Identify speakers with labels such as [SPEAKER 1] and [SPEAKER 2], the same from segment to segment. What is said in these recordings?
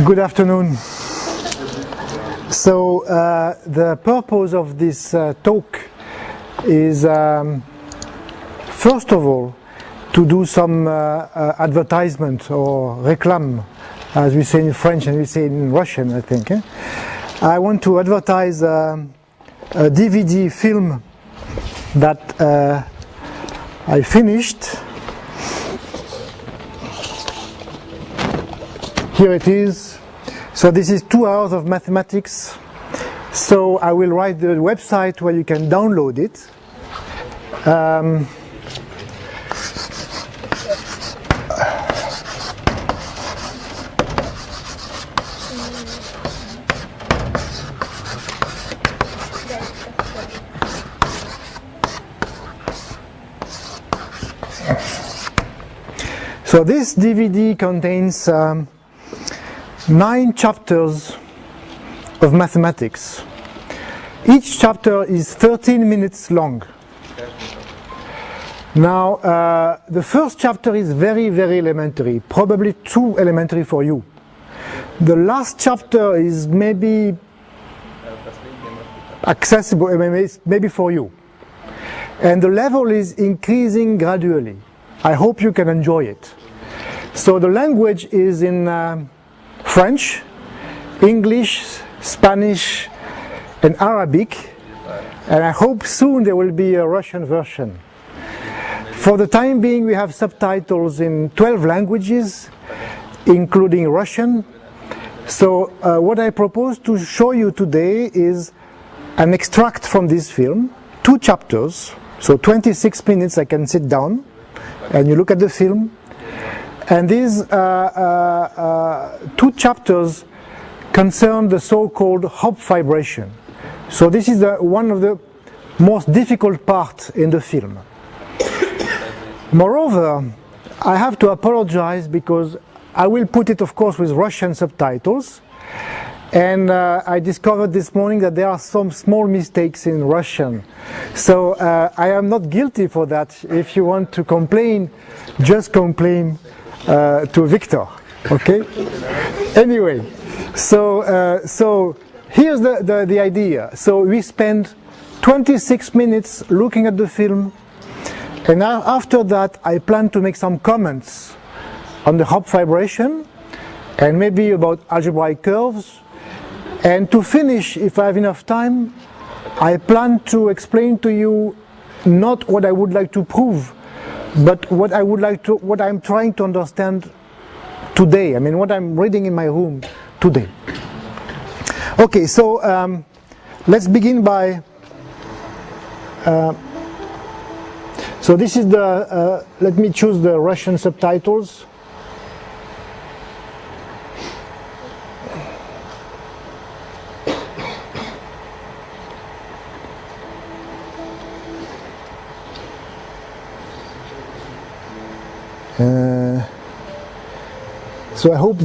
[SPEAKER 1] Good afternoon. So the purpose of this talk is first of all to do some advertisement or réclame, as we say in French and we say in Russian, I think. I want to advertise a DVD film that I finished. Here it is. So this is 2 hours of mathematics. So I will write the website where you can download it. So this DVD contains 9 chapters of mathematics. Each chapter is 13 minutes long. Now, the first chapter is very, very elementary, probably too elementary for you. The last chapter is maybe accessible, maybe for you. And the level is increasing gradually. I hope you can enjoy it. So the language is in French, English, Spanish, and Arabic, and I hope soon there will be a Russian version. For the time being, we have subtitles in 12 languages, including Russian. So what I propose to show you today is an extract from this film, 2 chapters, so 26 minutes I can sit down, and you look at the film. And these 2 chapters concern the so-called Hopf vibration. So this is one of the most difficult parts in the film. Moreover, I have to apologize because I will put it, of course, with Russian subtitles. And I discovered this morning that there are some small mistakes in Russian. So I am not guilty for that. If you want to complain, just complain to Victor, okay? Anyway, so here's the idea. So we spend 26 minutes looking at the film, and after that I plan to make some comments on the Hopf vibration and maybe about algebraic curves. And to finish, if I have enough time, I plan to explain to you not what I would like to prove, but what I'm trying to understand today. I mean, what I'm reading in my room today. Okay, so let's begin by. So this is the. Let me choose the Russian subtitles. So I hope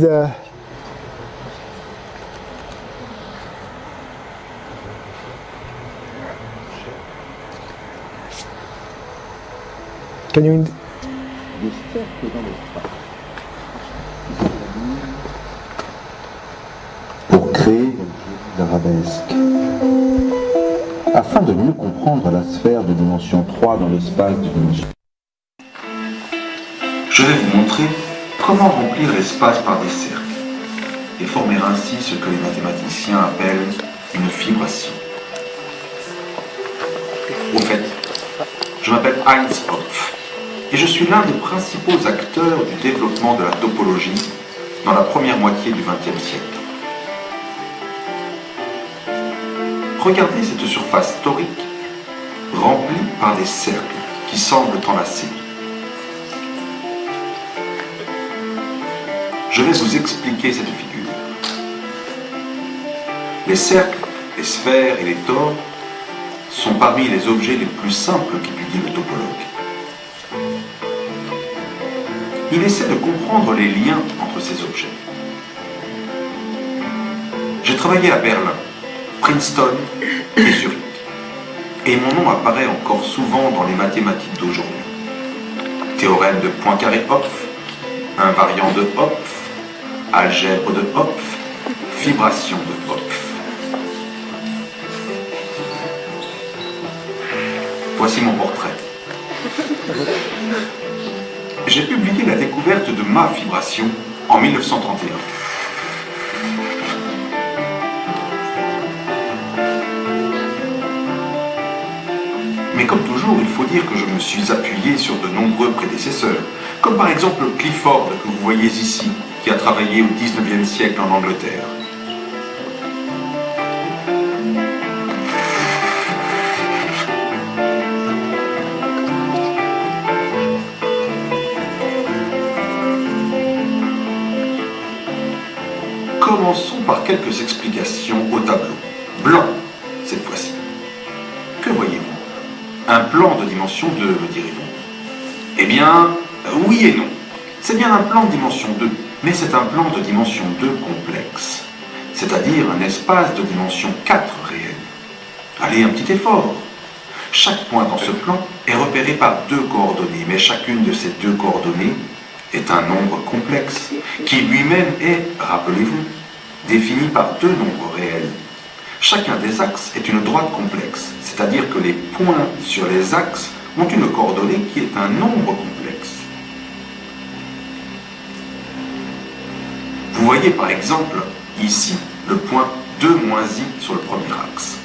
[SPEAKER 1] can you
[SPEAKER 2] pour créer l'arabesque. Afin de mieux comprendre la sphère de dimension 3 dans l'espace d'une dimension. Je vais vous montrer comment remplir l'espace par des cercles et former ainsi ce que les mathématiciens appellent une fibration. Au fait, je m'appelle Heinz Hopf et je suis l'un des principaux acteurs du développement de la topologie dans la première moitié du XXe siècle. Regardez cette surface torique remplie par des cercles qui semblent enlacés. Je vais vous expliquer cette figure. Les cercles, les sphères et les tores sont parmi les objets les plus simples qu'étudie le topologue. Il essaie de comprendre les liens entre ces objets. J'ai travaillé à Berlin, Princeton et Zurich, et mon nom apparaît encore souvent dans les mathématiques d'aujourd'hui. Théorème de Poincaré-Hopf, invariant de Hopf, algèbre de Hopf, vibration de Hopf. Voici mon portrait. J'ai publié la découverte de ma vibration en 1931. Mais comme toujours, il faut dire que je me suis appuyé sur de nombreux prédécesseurs, comme par exemple Clifford, que vous voyez ici, qui a travaillé au XIXe siècle en Angleterre. Commençons par quelques explications au tableau. Blanc, cette fois-ci. Que voyez-vous? Un plan de dimension 2, me direz-vous. Eh bien, oui et non. C'est bien un plan de dimension 2, mais c'est un plan de dimension 2 complexe, c'est-à-dire un espace de dimension 4 réel. Allez, un petit effort. Chaque point dans ce plan est repéré par deux coordonnées, mais chacune de ces deux coordonnées est un nombre complexe, qui lui-même est, rappelez-vous, défini par deux nombres réels. Chacun des axes est une droite complexe, c'est-à-dire que les points sur les axes ont une coordonnée qui est un nombre complexe. Vous voyez par exemple ici le point 2 moins i sur le premier axe.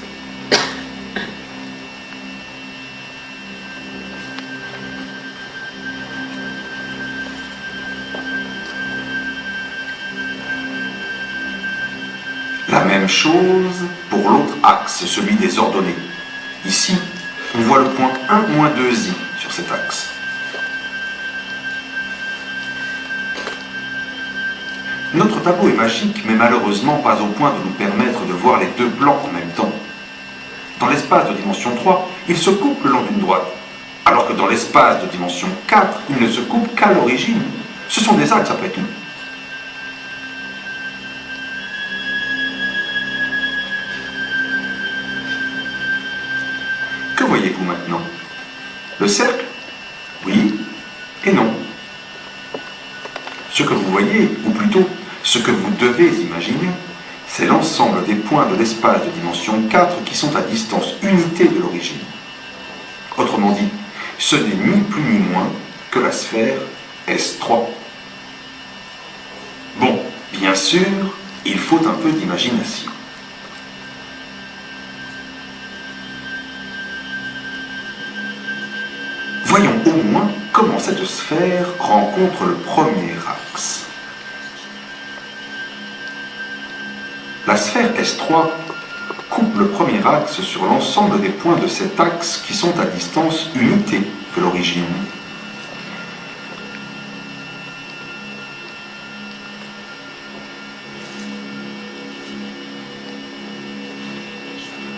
[SPEAKER 2] La même chose pour l'autre axe, celui des ordonnées. Ici, on voit le point 1 moins 2i sur cet axe. Notre tableau est magique, mais malheureusement pas au point de nous permettre de voir les deux plans en même temps. Dans l'espace de dimension 3, il se coupe le long d'une droite, alors que dans l'espace de dimension 4, il ne se coupe qu'à l'origine. Ce sont des axes après tout. Que voyez-vous maintenant? Le cercle? Oui et non. Ce que vous voyez, ou plutôt ce que vous devez imaginer, c'est l'ensemble des points de l'espace de dimension 4 qui sont à distance unité de l'origine. Autrement dit, ce n'est ni plus ni moins que la sphère S3. Bon, bien sûr, il faut un peu d'imagination. Voyons au moins comment cette sphère rencontre le premier axe. La sphère S3 coupe le premier axe sur l'ensemble des points de cet axe qui sont à distance unité de l'origine.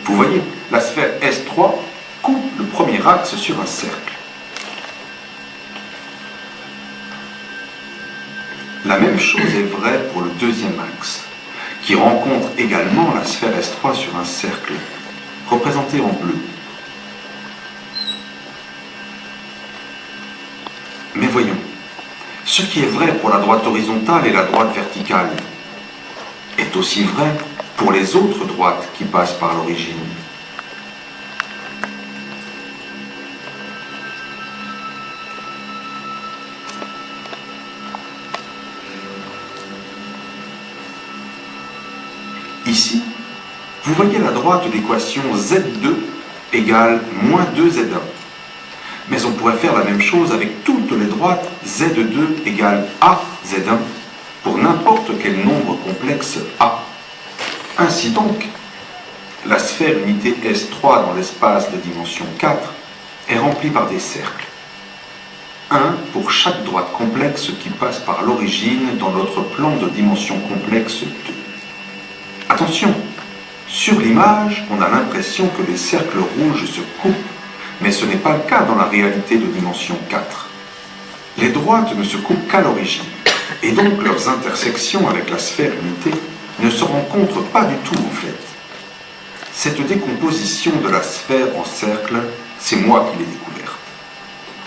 [SPEAKER 2] Vous voyez, la sphère S3 coupe le premier axe sur un cercle. La même chose est vraie pour le deuxième axe, qui rencontre également la sphère S3 sur un cercle, représenté en bleu. Mais voyons, ce qui est vrai pour la droite horizontale et la droite verticale est aussi vrai pour les autres droites qui passent par l'origine. Ici, vous voyez la droite d'équation Z2 égale moins 2Z1. Mais on pourrait faire la même chose avec toutes les droites Z2 égale AZ1 pour n'importe quel nombre complexe A. Ainsi donc, la sphère unité S3 dans l'espace de dimension 4 est remplie par des cercles. Un pour chaque droite complexe qui passe par l'origine dans notre plan de dimension complexe 2. Attention, sur l'image, on a l'impression que les cercles rouges se coupent, mais ce n'est pas le cas dans la réalité de dimension 4. Les droites ne se coupent qu'à l'origine, et donc leurs intersections avec la sphère unité ne se rencontrent pas du tout en fait. Cette décomposition de la sphère en cercle, c'est moi qui l'ai découverte.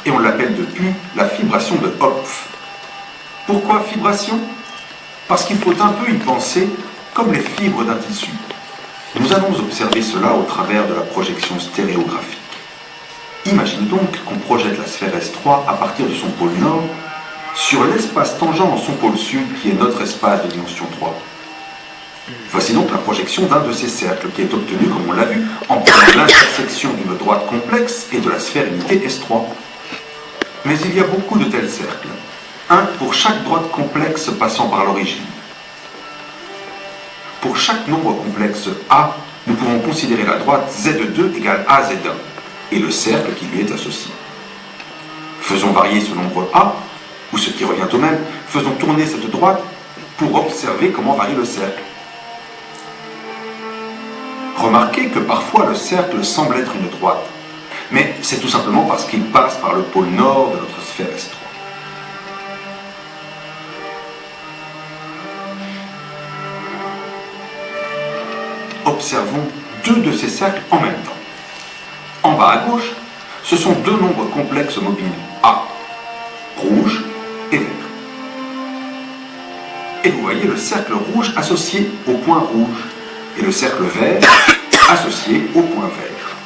[SPEAKER 2] Et on l'appelle depuis la vibration de Hopf. Pourquoi vibration? parce qu'il faut un peu y penser comme les fibres d'un tissu. Nous allons observer cela au travers de la projection stéréographique. Imagine donc qu'on projette la sphère S3 à partir de son pôle nord sur l'espace tangent en son pôle sud qui est notre espace de dimension 3. Voici donc la projection d'un de ces cercles qui est obtenu, comme on l'a vu, en prenant l'intersection d'une droite complexe et de la sphère unité S3. Mais il y a beaucoup de tels cercles, un pour chaque droite complexe passant par l'origine. Pour chaque nombre complexe A, nous pouvons considérer la droite Z2 égale AZ1 et le cercle qui lui est associé. Faisons varier ce nombre A, ou ce qui revient au même, faisons tourner cette droite pour observer comment varie le cercle. Remarquez que parfois le cercle semble être une droite, mais c'est tout simplement parce qu'il passe par le pôle nord de notre sphère S3. Observons deux de ces cercles en même temps. En bas à gauche, ce sont deux nombres complexes mobiles, A, rouge et vert. Et vous voyez le cercle rouge associé au point rouge et le cercle vert associé au point vert.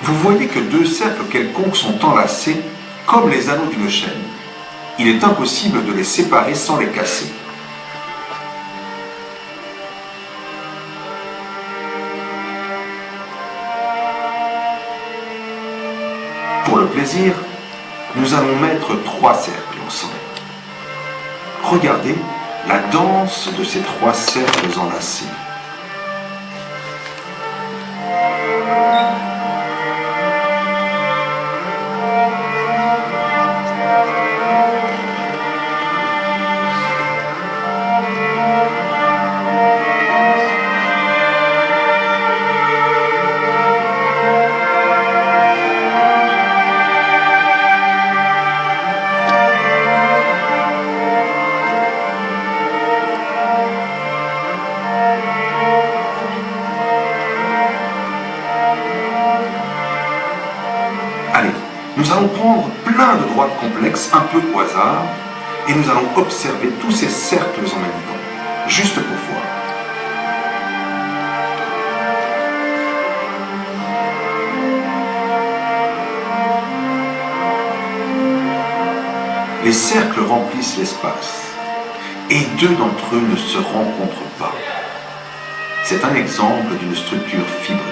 [SPEAKER 2] Vous voyez que deux cercles quelconques sont enlacés comme les anneaux d'une chaîne. Il est impossible de les séparer sans les casser. Pour le plaisir, nous allons mettre trois cercles ensemble. Regardez la danse de ces trois cercles enlacés. Nous allons prendre plein de droites complexes, un peu au hasard, et nous allons observer tous ces cercles en même temps, juste pour voir. Les cercles remplissent l'espace, et deux d'entre eux ne se rencontrent pas. C'est un exemple d'une structure fibrée.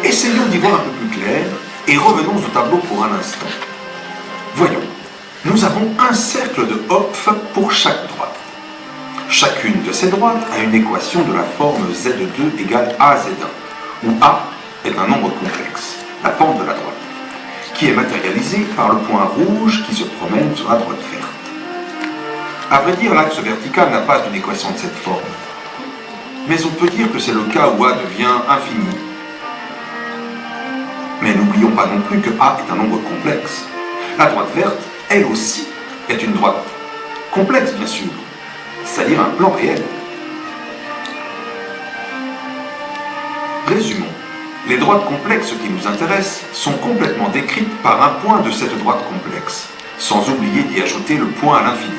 [SPEAKER 2] Essayons d'y voir un peu plus clair et revenons au tableau pour un instant. Voyons, nous avons un cercle de Hopf pour chaque droite. Chacune de ces droites a une équation de la forme Z2 égale AZ1, où A est un nombre complexe, la pente de la droite, qui est matérialisée par le point rouge qui se promène sur la droite verte. À vrai dire, l'axe vertical n'a pas d'une équation de cette forme. Mais on peut dire que c'est le cas où A devient infini. Mais n'oublions pas non plus que A est un nombre complexe. La droite verte, elle aussi, est une droite complexe, bien sûr, c'est-à-dire un plan réel. Résumons. Les droites complexes qui nous intéressent sont complètement décrites par un point de cette droite complexe, sans oublier d'y ajouter le point à l'infini.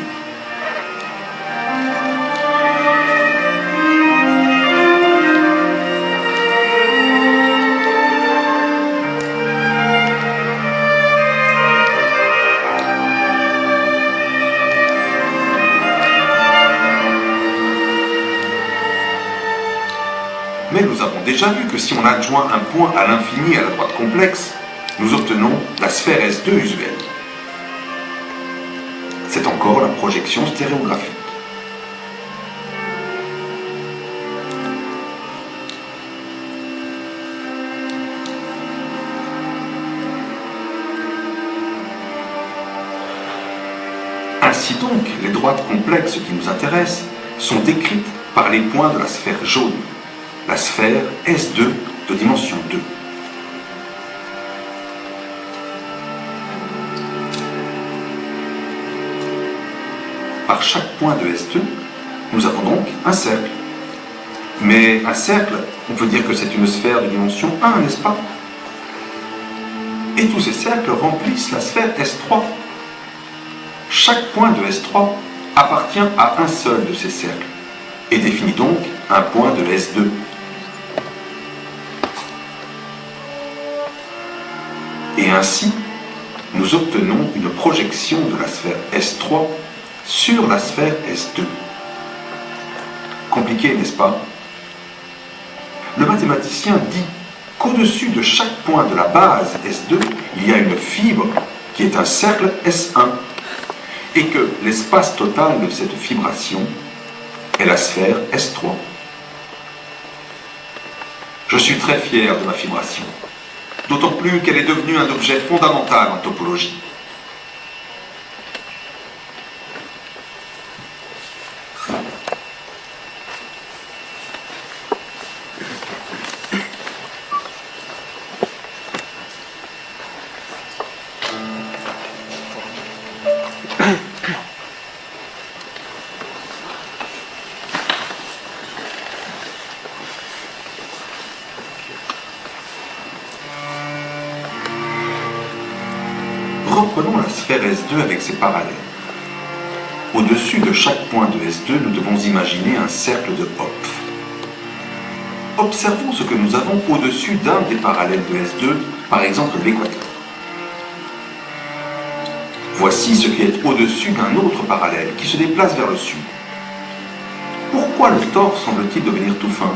[SPEAKER 2] Mais nous avons déjà vu que si on adjoint un point à l'infini à la droite complexe, nous obtenons la sphère S2 usuelle. C'est encore la projection stéréographique. Ainsi donc, les droites complexes qui nous intéressent sont décrites par les points de la sphère jaune, la sphère S2 de dimension 2. Par chaque point de S2, nous avons donc un cercle. Mais un cercle, on peut dire que c'est une sphère de dimension 1, n'est-ce pas? Et tous ces cercles remplissent la sphère S3. Chaque point de S3 appartient à un seul de ces cercles et définit donc un point de S2. Et ainsi, nous obtenons une projection de la sphère S3 sur la sphère S2. Compliqué, n'est-ce pas? Le mathématicien dit qu'au-dessus de chaque point de la base S2, il y a une fibre qui est un cercle S1 et que l'espace total de cette fibration est la sphère S3. Je suis très fier de ma fibration, d'autant plus qu'elle est devenue un objet fondamental en topologie. Reprenons la sphère S2 avec ses parallèles. Au-dessus de chaque point de S2, nous devons imaginer un cercle de Hopf. Observons ce que nous avons au-dessus d'un des parallèles de S2, par exemple l'équateur. Voici ce qui est au-dessus d'un autre parallèle qui se déplace vers le sud. Pourquoi le torse semble-t-il devenir tout fin?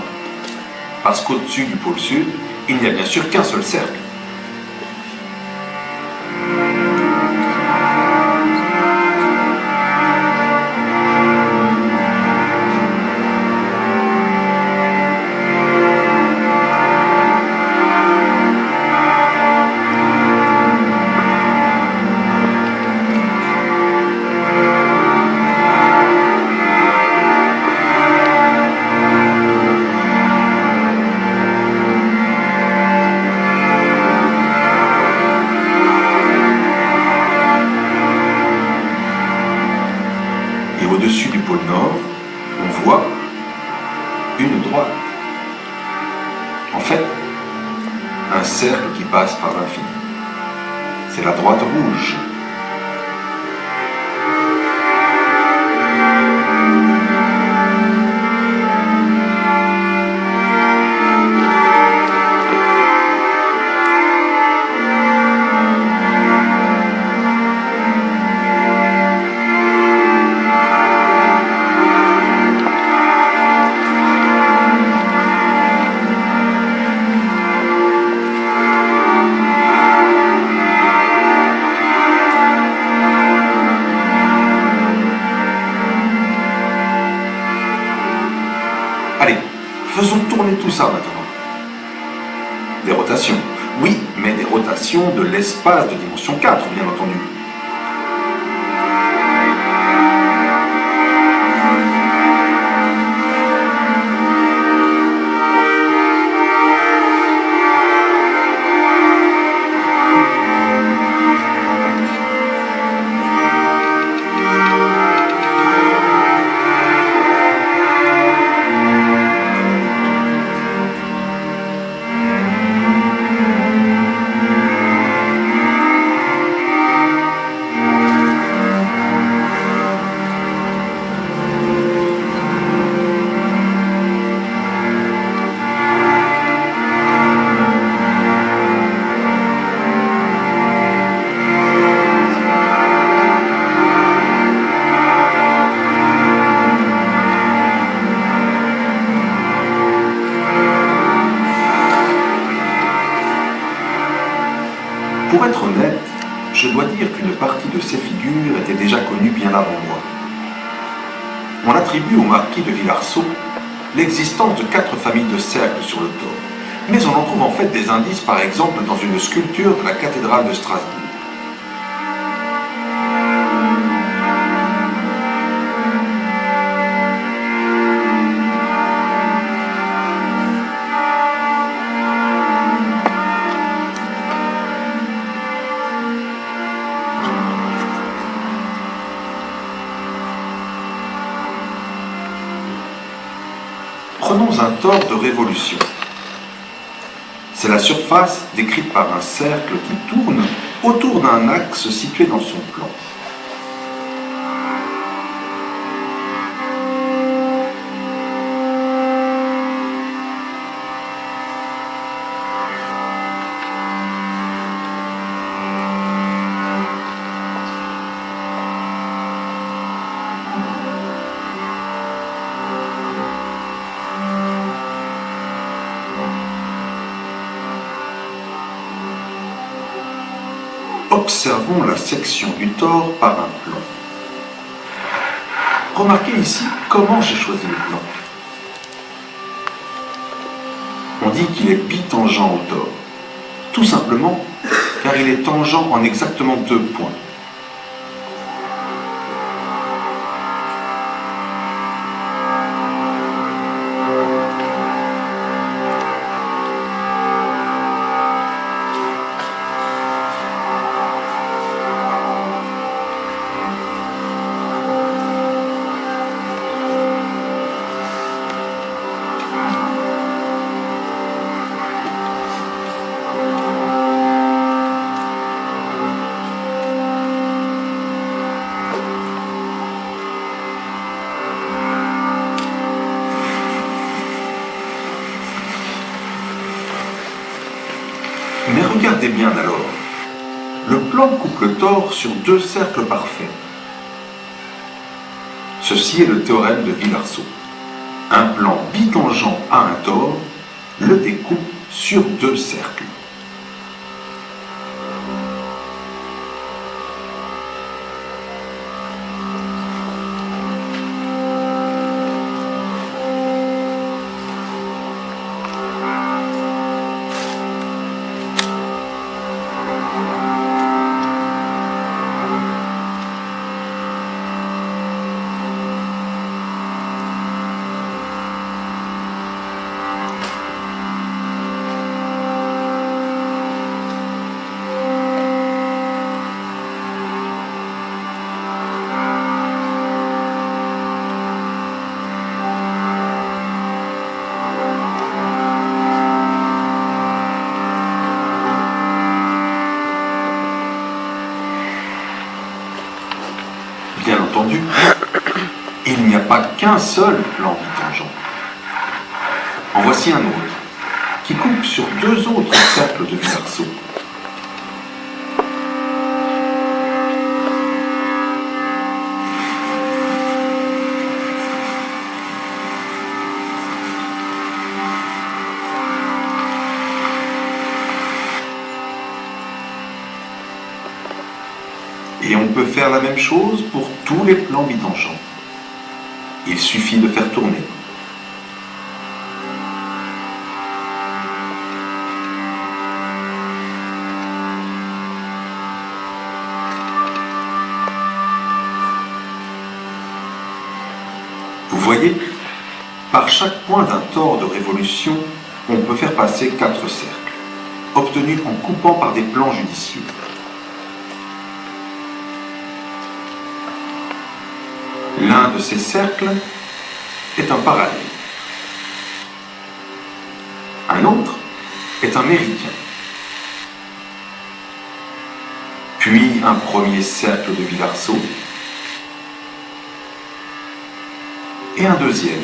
[SPEAKER 2] Parce qu'au-dessus du pôle sud, il n'y a bien sûr qu'un seul cercle. Au-dessus du pôle Nord, on voit une droite. En fait, un cercle qui passe par l'infini. C'est la droite rouge. Allez, faisons tourner tout ça maintenant. Des rotations. Oui, mais des rotations de l'espace de dimension 4, bien entendu. Pour être honnête, je dois dire qu'une partie de ces figures était déjà connue bien avant moi. On attribue au marquis de Villarceau l'existence de 4 familles de cercles sur le tore, mais on en trouve en fait des indices par exemple dans une sculpture de la cathédrale de Strasbourg. Prenons un tore de révolution. C'est la surface décrite par un cercle qui tourne autour d'un axe situé dans son plan. Observons la section du tore par un plan. Remarquez ici comment j'ai choisi le plan. On dit qu'il est bitangent au tore, tout simplement car il est tangent en exactement 2 points. Mais regardez bien alors, le plan coupe le tore sur 2 cercles parfaits. Ceci est le théorème de Villarceau. Un plan bitangent à un tore le découpe sur 2 cercles. Bien entendu, il n'y a pas qu'un seul plan bitangent. En voici un autre, qui coupe sur 2 autres cercles de Villarceau. Et on peut faire la même chose pour tous les plans bitangents. Il suffit de faire tourner. Vous voyez, par chaque point d'un tore de révolution, on peut faire passer 4 cercles, obtenus en coupant par des plans judicieux. L'un de ces cercles est un parallèle. Un autre est un méridien. Puis un premier cercle de Villarceau et un deuxième.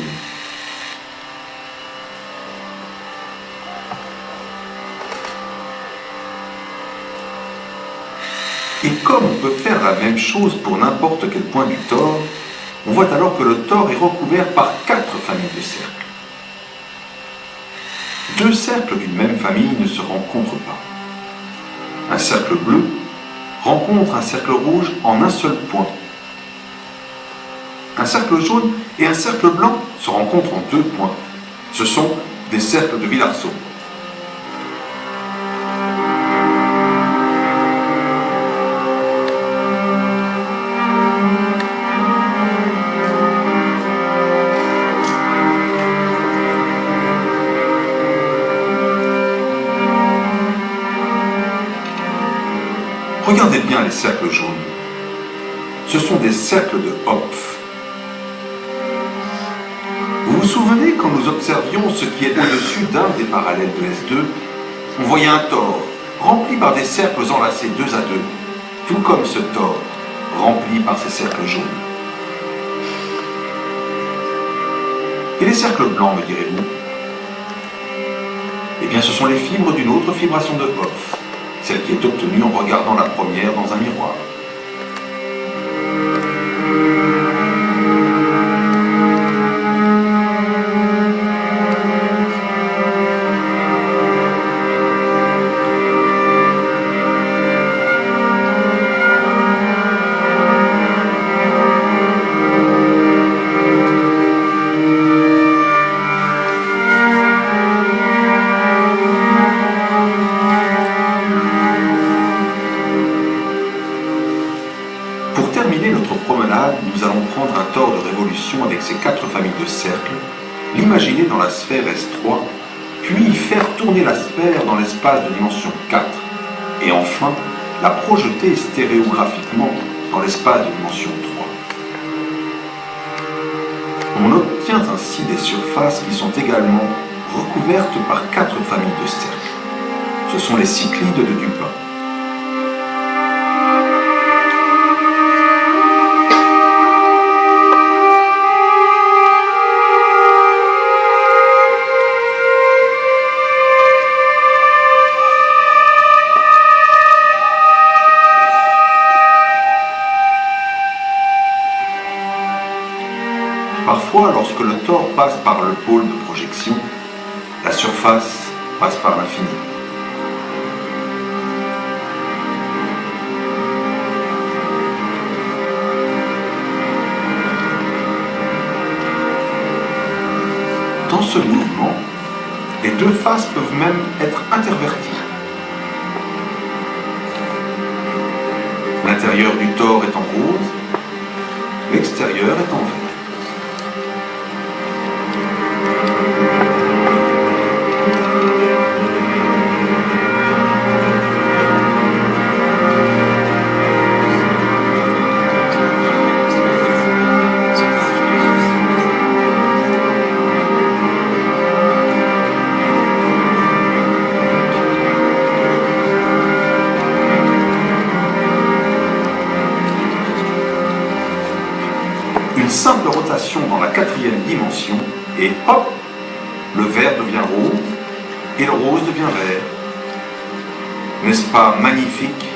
[SPEAKER 2] Et comme on peut faire la même chose pour n'importe quel point du tore, on voit alors que le tore est recouvert par 4 familles de cercles. 2 cercles d'une même famille ne se rencontrent pas. Un cercle bleu rencontrent un cercle rouge en un seul point. Un cercle jaune et un cercle blanc se rencontrent en 2 points. Ce sont des cercles de Villarceau. Regardez bien les cercles jaunes. Ce sont des cercles de Hopf. Vous vous souvenez quand nous observions ce qui est au-dessus d'un des parallèles de S2, on voyait un tore rempli par des cercles enlacés 2 à 2, tout comme ce tore rempli par ces cercles jaunes. Et les cercles blancs, me direz-vous? Eh bien, ce sont les fibres d'une autre fibration de Hopf, celle qui est obtenue en regardant la première dans un miroir. Nous allons prendre un tore de révolution avec ces 4 familles de cercles, l'imaginer dans la sphère S3, puis y faire tourner la sphère dans l'espace de dimension 4, et enfin la projeter stéréographiquement dans l'espace de dimension 3. On obtient ainsi des surfaces qui sont également recouvertes par 4 familles de cercles. Ce sont les cyclides de Dupin. Parfois, lorsque le tore passe par le pôle de projection, la surface passe par l'infini. Dans ce mouvement, les 2 faces peuvent même être interverties. L'intérieur du tore est en rose, l'extérieur est en vert. Simple rotation dans la 4e dimension et hop, le vert devient rose et le rose devient vert. N'est-ce pas magnifique?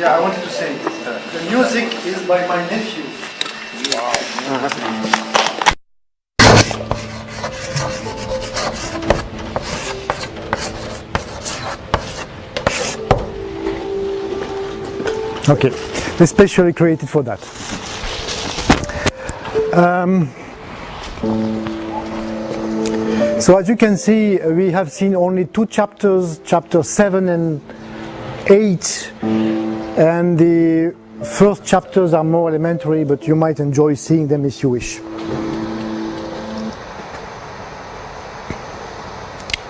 [SPEAKER 1] Yeah, I wanted to say the music is by my nephew. Okay, especially created for that. So as you can see, we have seen only two chapters, chapters 7 and 8, and the first chapters are more elementary, but you might enjoy seeing them if you wish.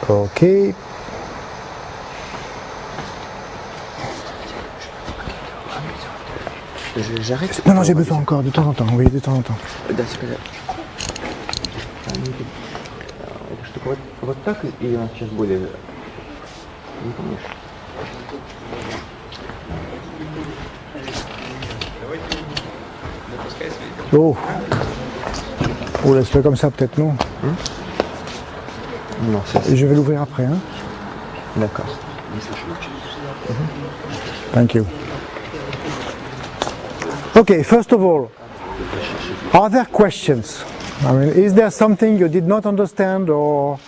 [SPEAKER 1] Okay.
[SPEAKER 3] J'arrête.
[SPEAKER 1] Non, j'ai besoin encore de temps en temps, oui, de temps en temps.
[SPEAKER 3] Да, что вот так или она сейчас более... Не помнишь?
[SPEAKER 1] Oh, oh laisse-le comme ça peut-être, non?
[SPEAKER 3] Non, c'est...
[SPEAKER 1] Et je vais l'ouvrir après, hein?
[SPEAKER 3] D'accord.
[SPEAKER 1] Thank you. Okay, first of all, are there questions? I mean, is there something you did not understand, or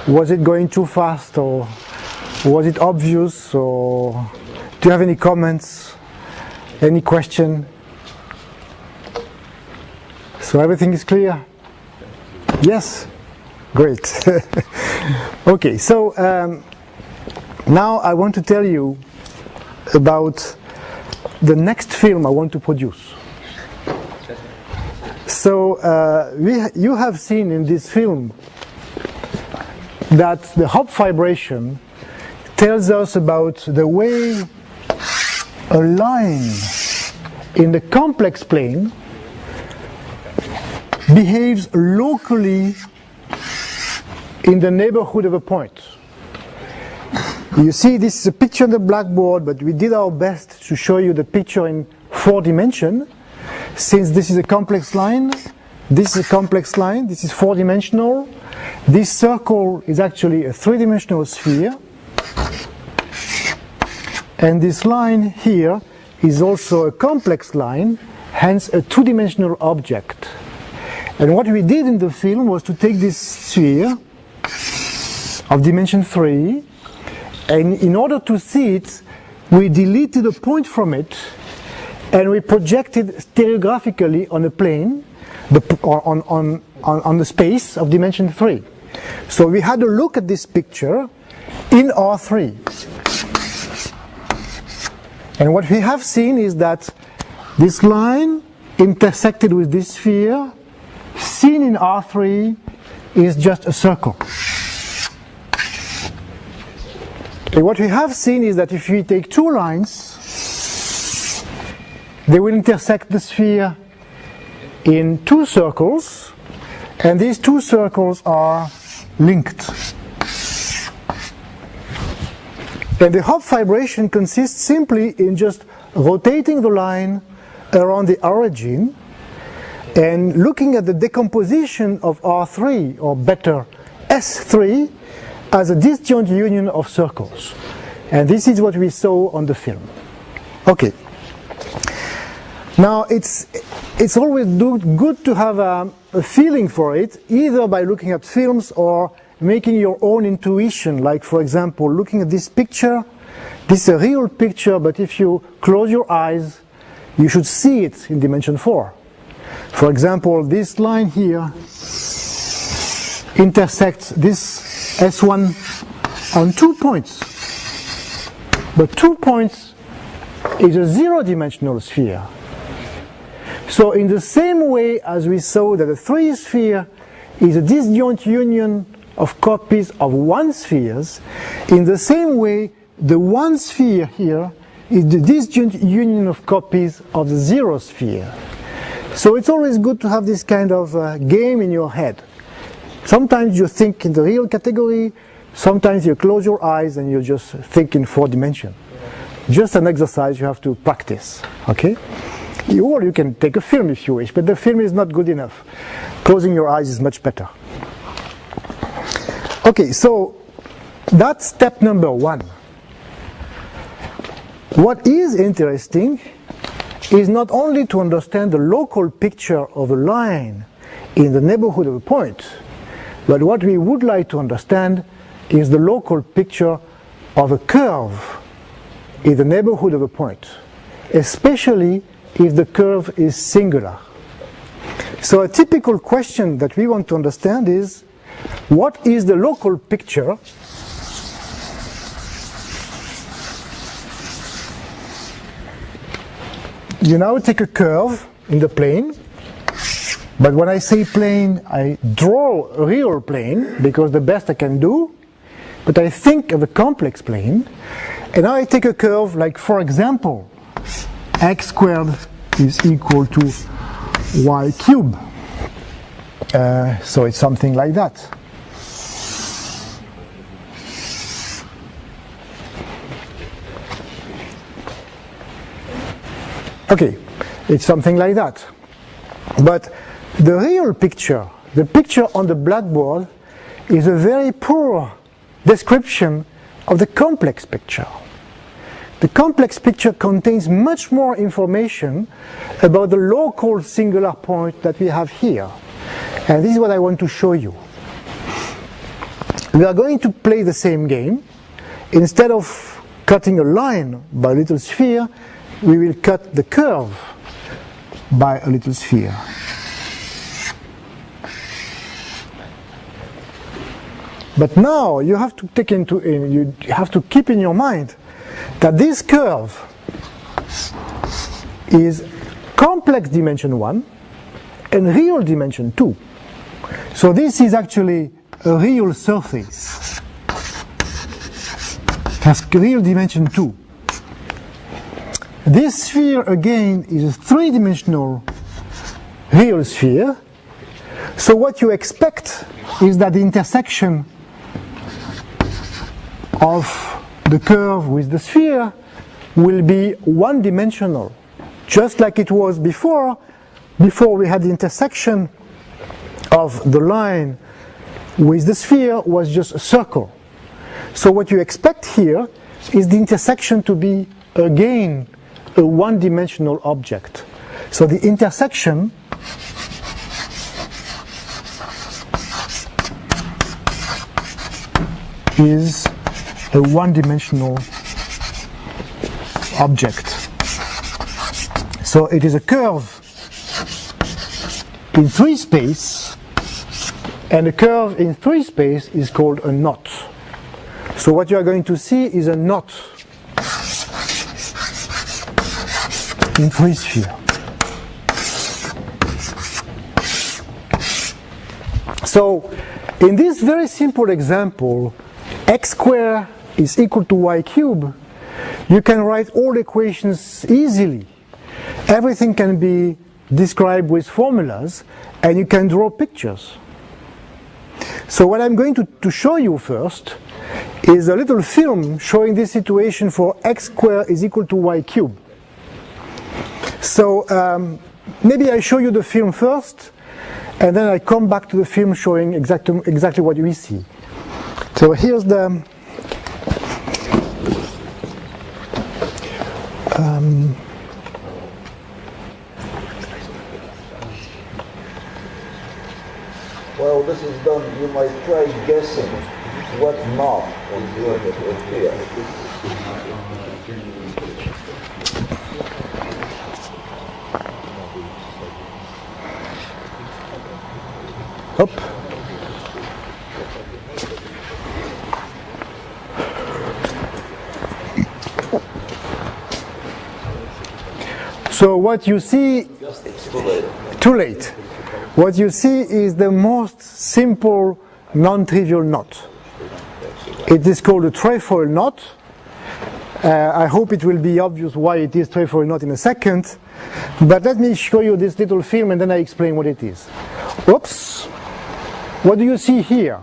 [SPEAKER 1] was it going too fast, or was it obvious, or do you have any comments, any question? So everything is clear? Yes? Great. Okay, so now I want to tell you about the next film I want to produce. So you have seen in this film that the Hopf vibration tells us about the way a line in the complex plane behaves locally in the neighborhood of a point. You see, this is a picture on the blackboard, but we did our best to show you the picture in 4 dimensions. Since this is a complex line, this is a complex line, this is 4-dimensional. This circle is actually a 3-dimensional sphere. And this line here is also a complex line, hence a 2-dimensional object. And what we did in the film was to take this sphere of dimension 3, and in order to see it, we deleted a point from it, and we projected stereographically on a plane, on the space of dimension 3. So we had a look at this picture in R3. And what we have seen is that this line intersected with this sphere, seen in R3, is just a circle. And what we have seen is that if we take two lines, they will intersect the sphere in 2 circles, and these 2 circles are linked. And the Hopf vibration consists simply in just rotating the line around the origin and looking at the decomposition of R3, or better S3, as a disjoint union of circles. And this is what we saw on the film. Okay. Now it's always good to have a feeling for it, either by looking at films or making your own intuition, like for example looking at this picture. This is a real picture, but if you close your eyes you should see it in dimension 4. For example, this line here intersects this S1 on 2 points, but 2 points is a 0-dimensional sphere. So in the same way as we saw that a 3 sphere is a disjoint union of copies of 1 spheres, in the same way the 1 sphere here is the disjoint union of copies of the 0 sphere. So it's always good to have this kind of game in your head. Sometimes you think in the real category, sometimes you close your eyes and you just think in 4 dimensions. Just an exercise you have to practice, okay? Or you can take a film if you wish, but the film is not good enough. Closing your eyes is much better. Okay, so that's step number 1. What is interesting is not only to understand the local picture of a line in the neighborhood of a point, but what we would like to understand is the local picture of a curve in the neighborhood of a point, especially if the curve is singular. So a typical question that we want to understand is, what is the local picture you now take a curve in the plane, but when I say plane, I draw a real plane because the best I can do, but I think of a complex plane, and now I take a curve like, for example, x squared is equal to y cubed. So it's something like that. Okay, it's something like that. But the real picture, the picture on the blackboard, is a very poor description of the complex picture. The complex picture contains much more information about the local singular point that we have here. And this is what I want to show you. We are going to play the same game. Instead of cutting a line by a little sphere, we will cut the curve by a little sphere. But now you have to keep in your mind that this curve is complex dimension 1 and real dimension 2. So this is actually a real surface. It has real dimension 2. This sphere again is a three-dimensional real sphere. So what you expect is that the intersection of the curve with the sphere will be one-dimensional, just like it was before we had the intersection of the line with the sphere was just a circle. So what you expect here is the intersection to be again a one-dimensional object. So the intersection is a one-dimensional object. So it is a curve in 3 space, and a curve in 3 space is called a knot. So what you are going to see is a knot in 3 sphere. So in this very simple example, x squared is equal to y cubed, you can write all equations easily. Everything can be described with formulas, and you can draw pictures. So what I'm going to show you first is a little film showing this situation for x squared is equal to y cubed. So maybe I show you the film first, and then I come back to the film showing exactly what we see. So here's the
[SPEAKER 4] Well, this is done, you might try guessing what knot is going to appear.
[SPEAKER 1] Hop. So what you see, too late. What you see is the most simple non-trivial knot. It is called a trefoil knot. I hope it will be obvious why it is trefoil knot in a second, but let me show you this little film and then I explain what it is. Oops! What do you see here?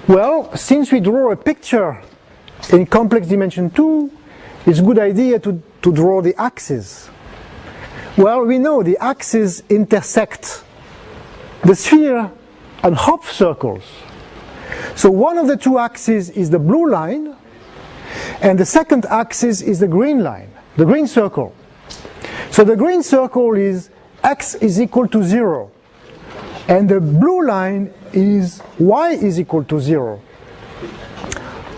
[SPEAKER 1] Well, since we draw a picture in complex dimension 2, it's a good idea to draw the axes. Well, we know the axes intersect the sphere and half circles. So one of the two axes is the blue line, And the second axis is the green line, the green circle. So the green circle is x is equal to 0. And the blue line is y is equal to 0.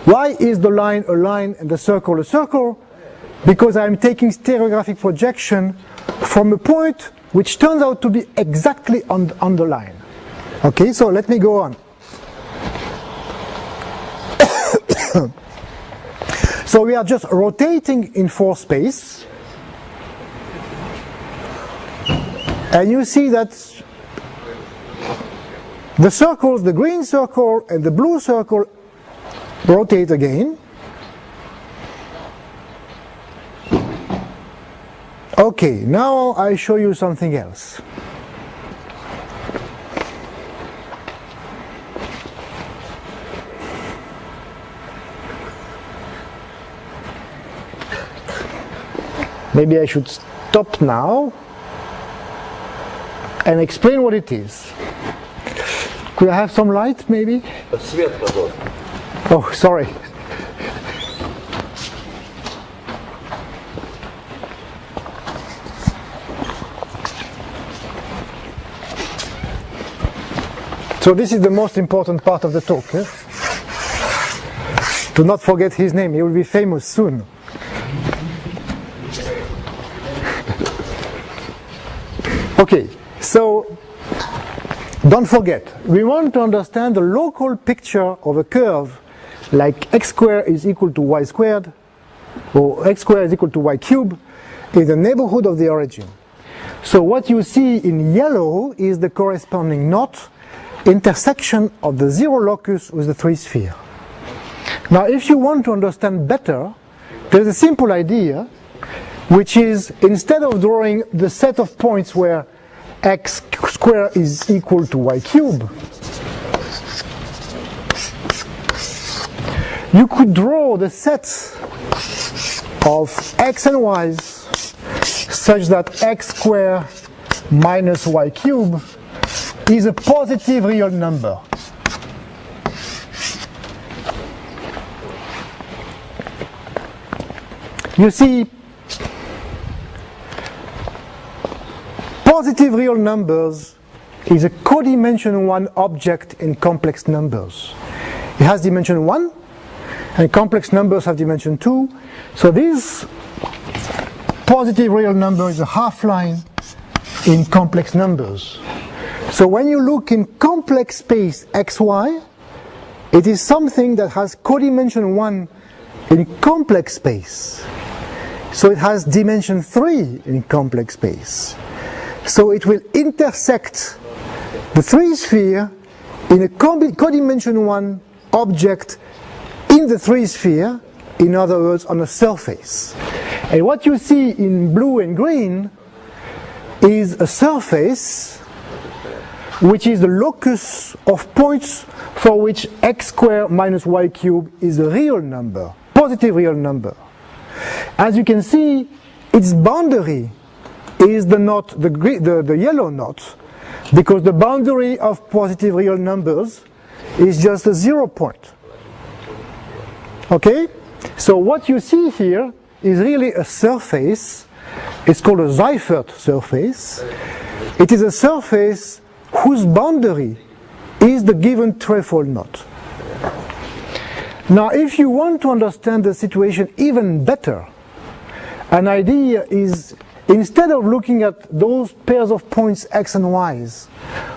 [SPEAKER 1] Why is the line a line and the circle a circle? Because I'm taking stereographic projection from a point which turns out to be exactly on the line. Okay, so let me go on. So we are just rotating in 4 space. And you see that the circles, the green circle and the blue circle, rotate again. Okay, now I show you something else. Maybe I should stop now and explain what it is. Could I have some light, maybe?
[SPEAKER 4] Свет, пожалуйста.
[SPEAKER 1] Oh, sorry. So this is the most important part of the talk. Eh? Do not forget his name, he will be famous soon. Okay, so don't forget, we want to understand the local picture of a curve like x squared is equal to y squared, or x squared is equal to y cubed, in the neighborhood of the origin. So what you see in yellow is the corresponding knot intersection of the 0 locus with the 3 sphere. Now if you want to understand better, there's a simple idea, which is instead of drawing the set of points where x squared is equal to y cubed, you could draw the set of x and y's such that x squared minus y cubed is a positive real number. You see, positive real numbers is a codimension 1 object in complex numbers. It has dimension 1, and complex numbers have dimension 2. So this positive real number is a half line in complex numbers. So when you look in complex space xy, it is something that has codimension 1 in complex space. So it has dimension 3 in complex space. So it will intersect the 3 sphere in a codimension 1 object in the 3 sphere, in other words, on a surface. And what you see in blue and green is a surface which is the locus of points for which x squared minus y cubed is a real number, positive real number. As you can see, its boundary is the knot, the yellow knot, because the boundary of positive real numbers is just a 0 point. Okay? So what you see here is really a surface. It's called a Seifert surface. It is a surface whose boundary is the given trefoil knot. Now if you want to understand the situation even better, an idea is, instead of looking at those pairs of points x and y's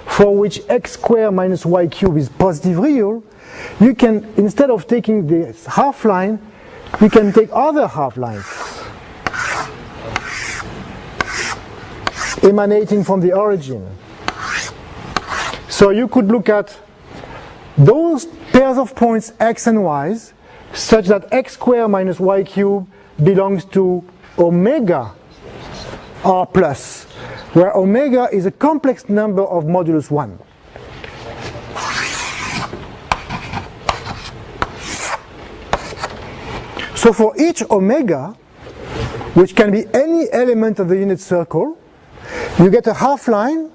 [SPEAKER 1] for which x squared minus y cubed is positive real, you can, instead of taking this half line, you can take other half lines emanating from the origin. So you could look at those pairs of points x and y's such that x squared minus y cubed belongs to omega r plus, where omega is a complex number of modulus 1. So for each omega, which can be any element of the unit circle, you get a half line,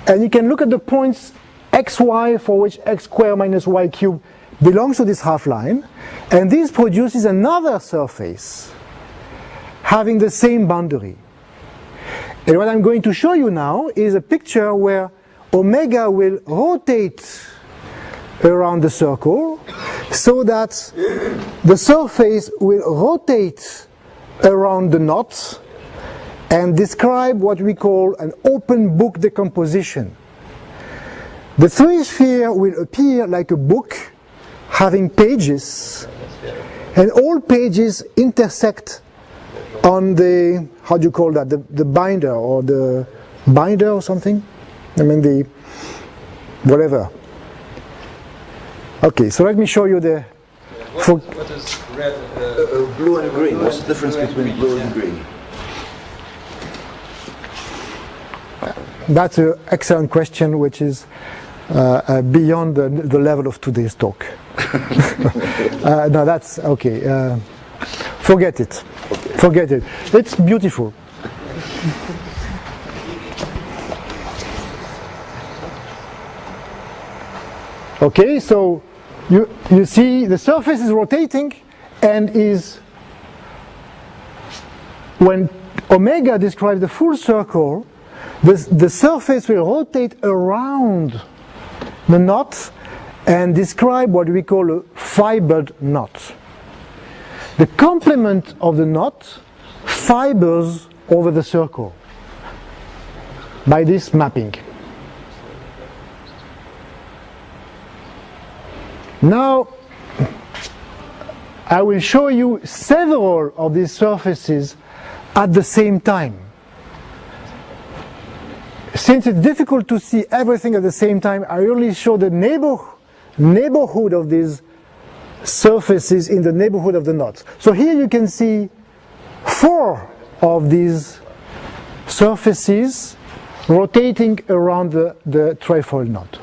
[SPEAKER 1] and you can look at the points xy for which x squared minus y cubed belongs to this half line, and this produces another surface having the same boundary. And what I'm going to show you now is a picture where omega will rotate around the circle so that the surface will rotate around the knot and describe what we call an open book decomposition. The three-sphere will appear like a book having pages, and all pages intersect on the, how do you call that, the binder or the binder or something? I mean the, whatever. Okay, so let me show you the...
[SPEAKER 5] What is red?
[SPEAKER 4] Blue and green. What's the difference between blue and green?
[SPEAKER 1] That's an excellent question, which is beyond the level of today's talk. No, that's okay. Forget it. Forget it. It's beautiful. Okay, so you see the surface is rotating and is, when omega describes the full circle, the surface will rotate around the knot and describe what we call a fibered knot. The complement of the knot fibers over the circle by this mapping. Now, I will show you several of these surfaces at the same time. Since it's difficult to see everything at the same time, I only show the neighborhood of these surfaces in the neighborhood of the knot. So here you can see 4 of these surfaces rotating around the trefoil knot.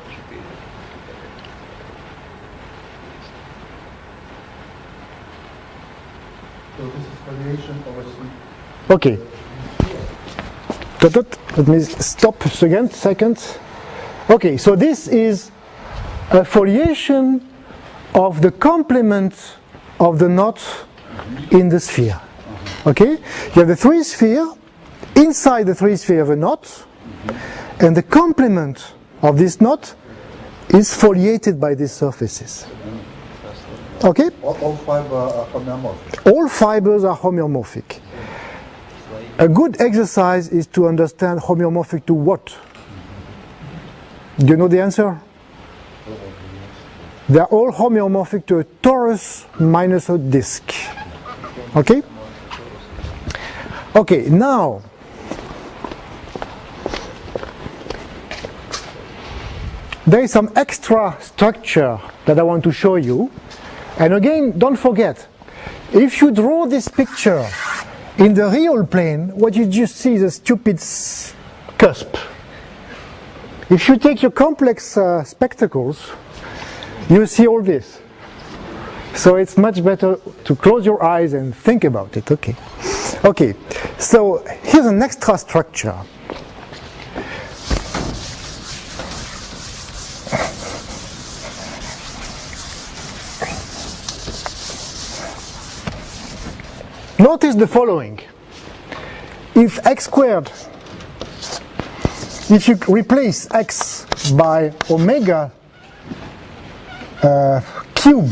[SPEAKER 6] So this is variation over C.
[SPEAKER 1] Okay. Let me stop again, second. Okay, so this is a foliation of the complement of the knot in the sphere. Okay? You have the 3-sphere, inside the 3-sphere of a knot, and the complement of this knot is foliated by these surfaces. Okay?
[SPEAKER 6] All fibers are homeomorphic.
[SPEAKER 1] All fibers are homeomorphic. A good exercise is to understand homeomorphic to what? Do you know the answer? They are all homeomorphic to a torus minus a disk. Okay? Okay, now there is some extra structure that I want to show you. And again, don't forget, if you draw this picture in the real plane, what you just see is a stupid cusp. If you take your complex spectacles, you see all this. So it's much better to close your eyes and think about it. Okay. Okay, so here's an extra structure. Notice the following. If x squared, if you replace x by omega cube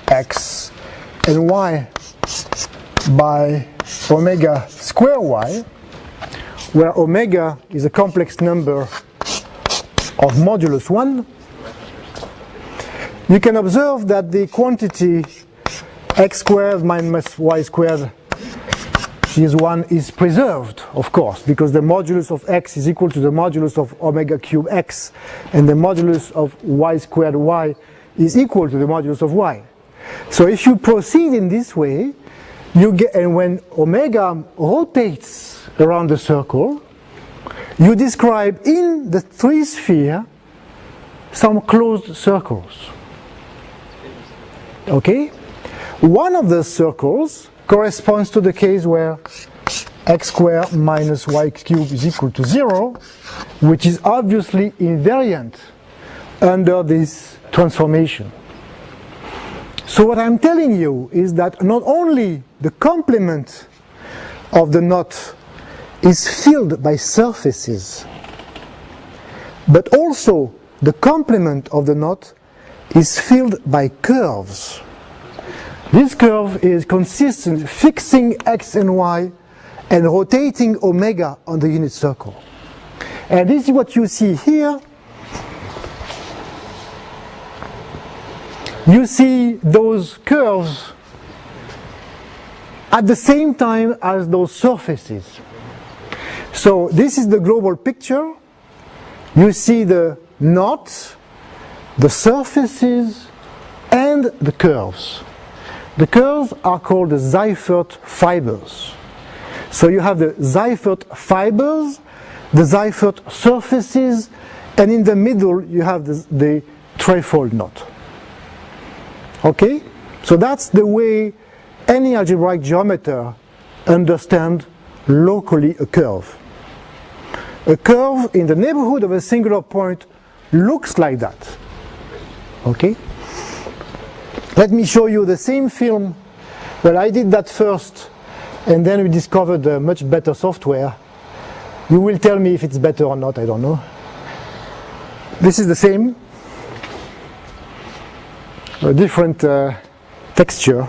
[SPEAKER 1] x and y by omega square y, where omega is a complex number of modulus 1, you can observe that the quantity x squared minus y squared is 1 is preserved, of course, because the modulus of x is equal to the modulus of omega cube x, and the modulus of y squared y is equal to the modulus of y. So if you proceed in this way, you get, and when omega rotates around the circle, you describe in the 3-sphere some closed circles. Okay? One of the circles corresponds to the case where x squared minus y cubed is equal to 0, which is obviously invariant under this transformation. So what I'm telling you is that not only the complement of the knot is filled by surfaces, but also the complement of the knot is filled by curves. This curve is consistent, fixing x and y and rotating omega on the unit circle. And this is what you see here. You see those curves at the same time as those surfaces. So this is the global picture. You see the knot, the surfaces, and the curves. The curves are called the Seifert fibers. So you have the Seifert fibers, the Seifert surfaces, and in the middle you have the trefoil knot. Okay? So that's the way any algebraic geometer understands locally a curve. A curve in the neighborhood of a singular point looks like that. Okay? Let me show you the same film. Well, I did that first, and then we discovered a much better software. You will tell me if it's better or not, I don't know. This is the same. A different texture.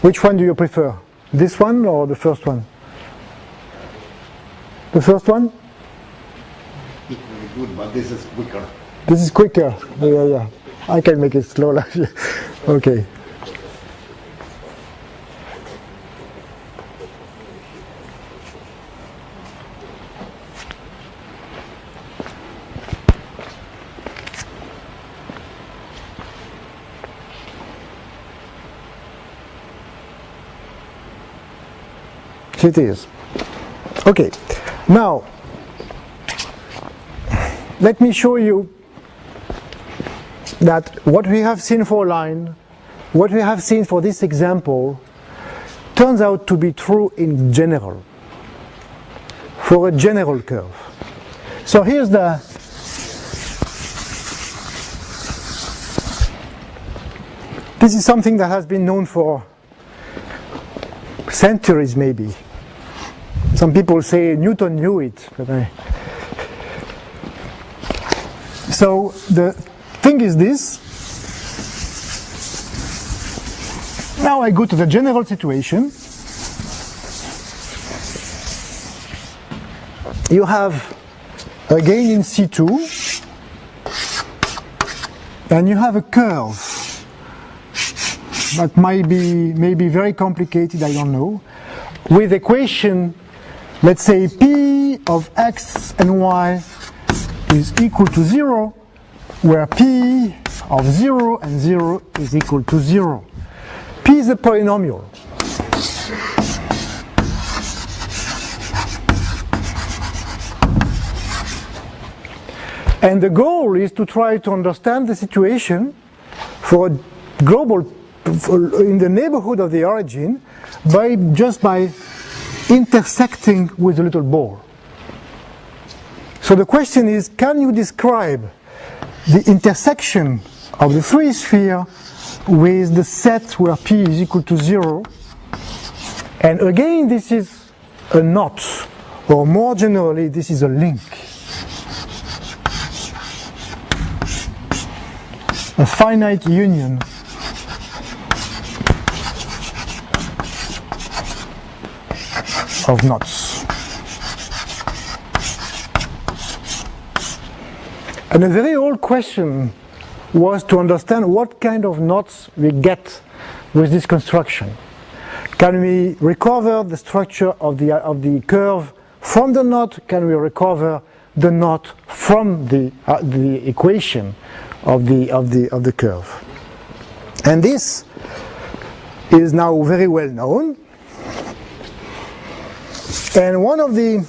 [SPEAKER 1] Which one do you prefer? This one or the first one? The first one?
[SPEAKER 7] It's very good, but this is quicker.
[SPEAKER 1] This is quicker. Yeah. I can make it slow. Okay. It is. Okay, now let me show you that what we have seen for a line, what we have seen for this example, turns out to be true in general, for a general curve. So here's this is something that has been known for centuries maybe. Some people say Newton knew it, but so the thing is this. Now I go to the general situation. You have again in C2, and you have a curve that might be very complicated, I don't know, with equation. Let's say P of x and y is equal to 0, where P of 0 and 0 is equal to 0. P is a polynomial. And the goal is to try to understand the situation for a global, in the neighborhood of the origin, just by intersecting with a little ball. So the question is, can you describe the intersection of the 3 sphere with the set where P is equal to 0? And again, this is a knot, or more generally, this is a link. A finite union of knots. And a very old question was to understand what kind of knots we get with this construction. Can we recover the structure of the curve from the knot? Can we recover the knot from the equation of the curve? And this is now very well known. And one of the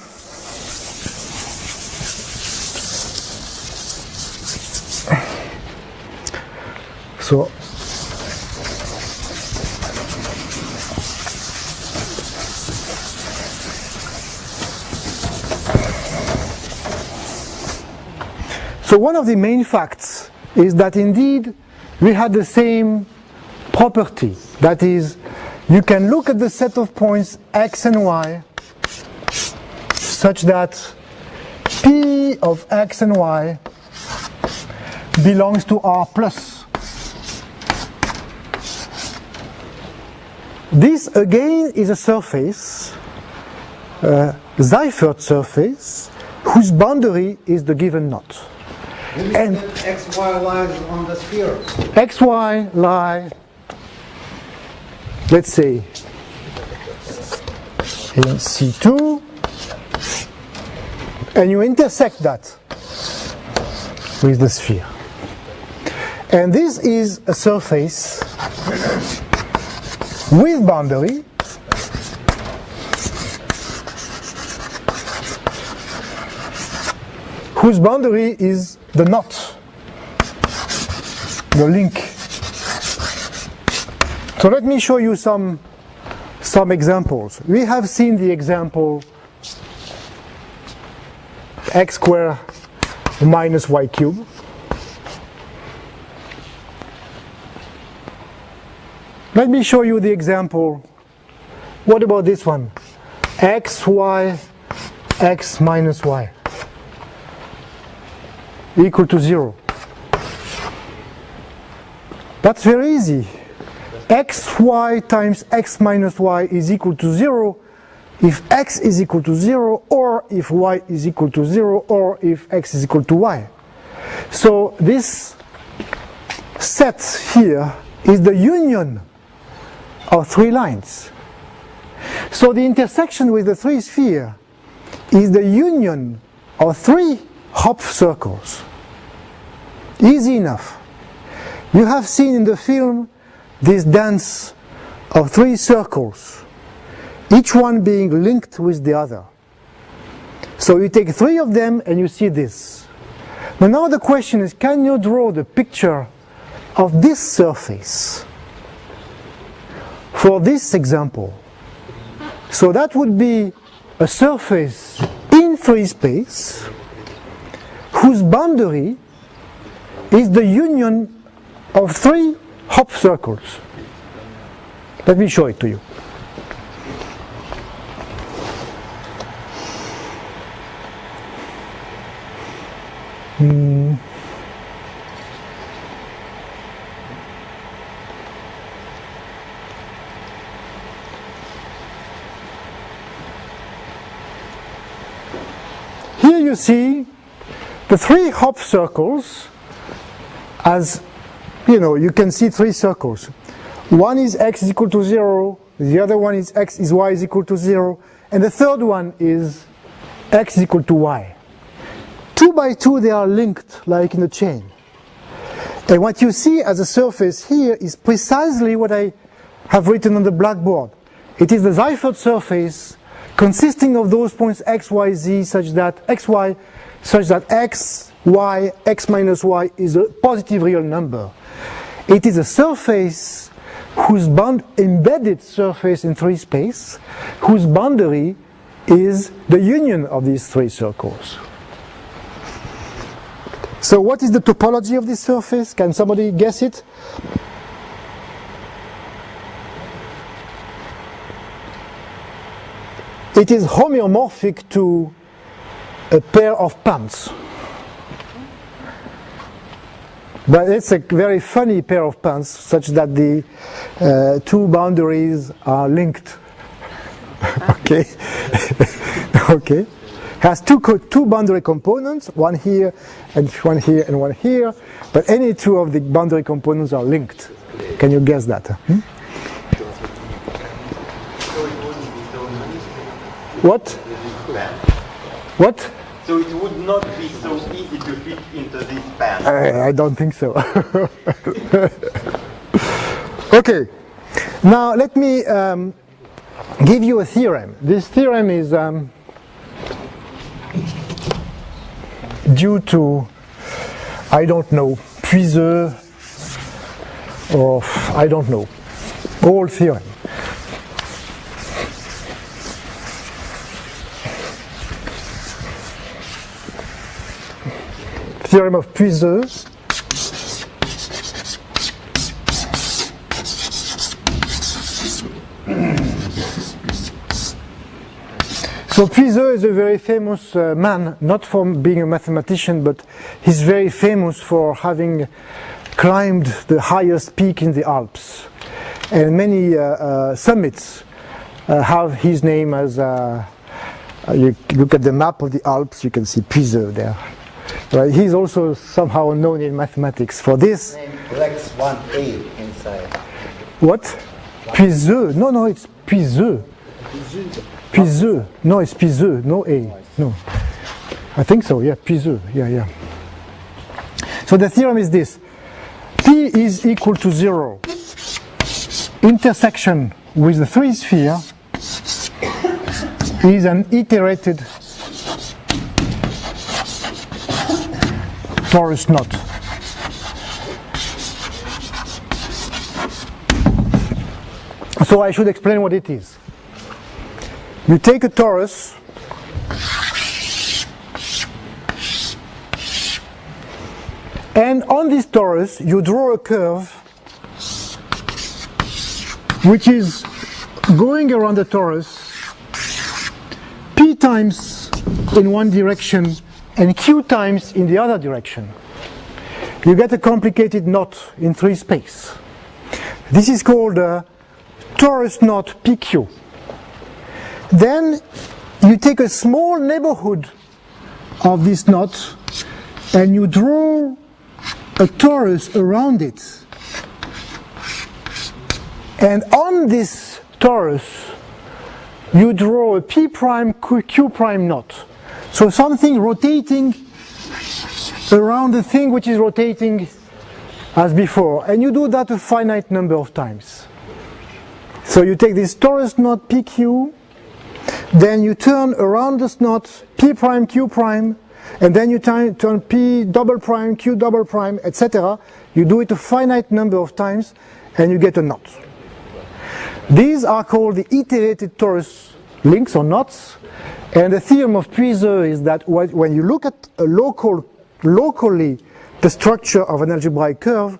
[SPEAKER 1] So one of the main facts is that indeed we had the same property. That is, you can look at the set of points x and y such that P of x and y belongs to R plus. This again is a surface, Seifert surface, whose boundary is the given knot.
[SPEAKER 7] And xy lies on the sphere.
[SPEAKER 1] Xy lie, let's say, in C2, and you intersect that with the sphere. And this is a surface with boundary whose boundary is the knot, the link. So let me show you some examples. We have seen the example x squared minus y cubed. Let me show you the example. What about this one? X, y, x minus y equal to 0. That's very easy. Xy times x minus y is equal to 0 if x is equal to 0, or if y is equal to 0, or if x is equal to y. So this set here is the union of three lines. So the intersection with the three sphere is the union of three Hopf circles. Easy enough. You have seen in the film this dance of three circles, each one being linked with the other. So you take three of them and you see this. But now the question is, can you draw the picture of this surface for this example? So that would be a surface in free space whose boundary is the union of three Hopf circles. Let me show it to you. Here you see the three Hopf circles. As you know, you can see three circles. One is x is equal to 0, the other one is y is equal to 0, and the third one is x is equal to y. 2 by 2 they are linked like in a chain. And what you see as a surface here is precisely what I have written on the blackboard. It is the Seifert surface consisting of those points x, y, z such that x, y, x minus y is a positive real number. It is a surface whose embedded surface in three space, whose boundary is the union of these three circles. So what is the topology of this surface? Can somebody guess it? It is homeomorphic to a pair of pants. But it's a very funny pair of pants, such that the two boundaries are linked. Okay, okay. Has two boundary components, one here and one here and one here. But any two of the boundary components are linked. Can you guess that? What? What?
[SPEAKER 8] So it would not be so easy to fit into this pan.
[SPEAKER 1] I don't think so. Okay, now let me give you a theorem. This theorem is due to, I don't know, Puiseux, or I don't know, old theorem. Theorem of Puiseux. So Puiseux is a very famous man, not for being a mathematician, but he's very famous for having climbed the highest peak in the Alps. And many summits have his name as, you look at the map of the Alps, you can see Puiseux there. Right? He's also somehow known in mathematics for this.
[SPEAKER 3] Lex 1A inside.
[SPEAKER 1] What? Puiseux. No, it's Puiseux. Puiseux. No, it's Puiseux. No A. No. I think so, yeah, Puiseux. Yeah. So the theorem is this. P is equal to 0. Intersection with the 3 sphere is an iterated torus knot. So I should explain what it is. You take a torus and on this torus you draw a curve which is going around the torus p times in one direction and q times in the other direction. You get a complicated knot in 3 space. This is called a torus knot PQ. Then you take a small neighborhood of this knot and you draw a torus around it. And on this torus you draw a P prime Q prime knot. So something rotating around the thing which is rotating as before. And you do that a finite number of times. So you take this torus knot PQ, then you turn around this knot P prime Q prime, and then you turn P double prime Q double prime, etc. You do it a finite number of times and you get a knot. These are called the iterated torus links or knots. And the theorem of Puiseux is that when you look at a locally the structure of an algebraic curve,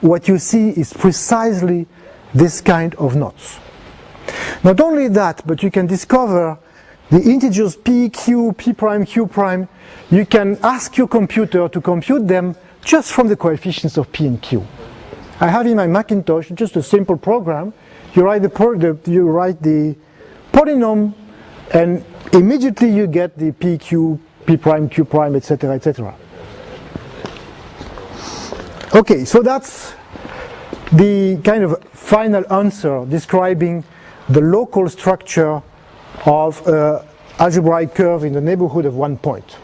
[SPEAKER 1] what you see is precisely this kind of knots. Not only that, but you can discover the integers p, q, p prime, q prime. You can ask your computer to compute them just from the coefficients of p and q. I have in my Macintosh just a simple program. You write the polynomial and immediately you get the p, q, p prime, q prime, etc., etc. Okay, so that's the kind of final answer describing the local structure of an algebraic curve in the neighborhood of 1 point.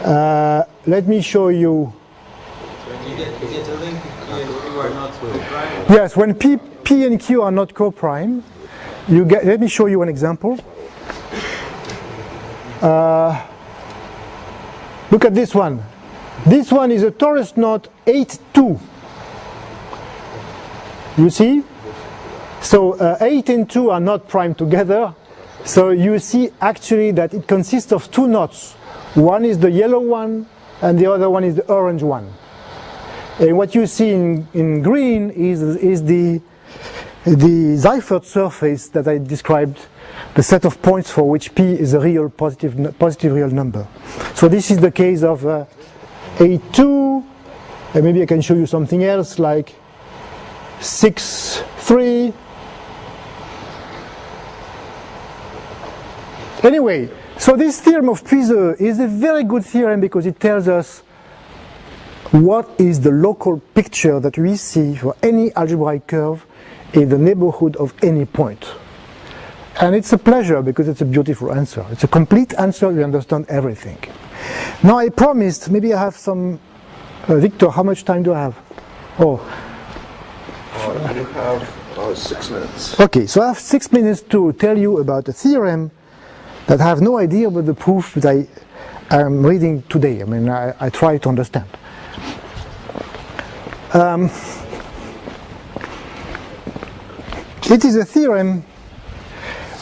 [SPEAKER 1] Let me show you.
[SPEAKER 5] So you get a link if P and Q are not co-prime?
[SPEAKER 1] Yes, when P and Q are not co-prime, you get. Let me show you an example. Look at this one. This one is a torus knot 8-2. You see? So 8 and 2 are not prime together. So you see actually that it consists of 2 knots. One is the yellow one and the other one is the orange one. And what you see in green is the Seifert surface that I described, the set of points for which P is a real positive real number. So this is the case of 8-2, and maybe I can show you something else like 6-3. Anyway, so this theorem of Puiseux is a very good theorem because it tells us what is the local picture that we see for any algebraic curve in the neighborhood of any point. And it's a pleasure because it's a beautiful answer. It's a complete answer, you understand everything. Now I promised, maybe I have some, Victor, how much time do I have? Oh.
[SPEAKER 4] You have 6 minutes.
[SPEAKER 1] Okay, so I have 6 minutes to tell you about a theorem that I have no idea about the proof that I am reading today. I mean, I try to understand. It is a theorem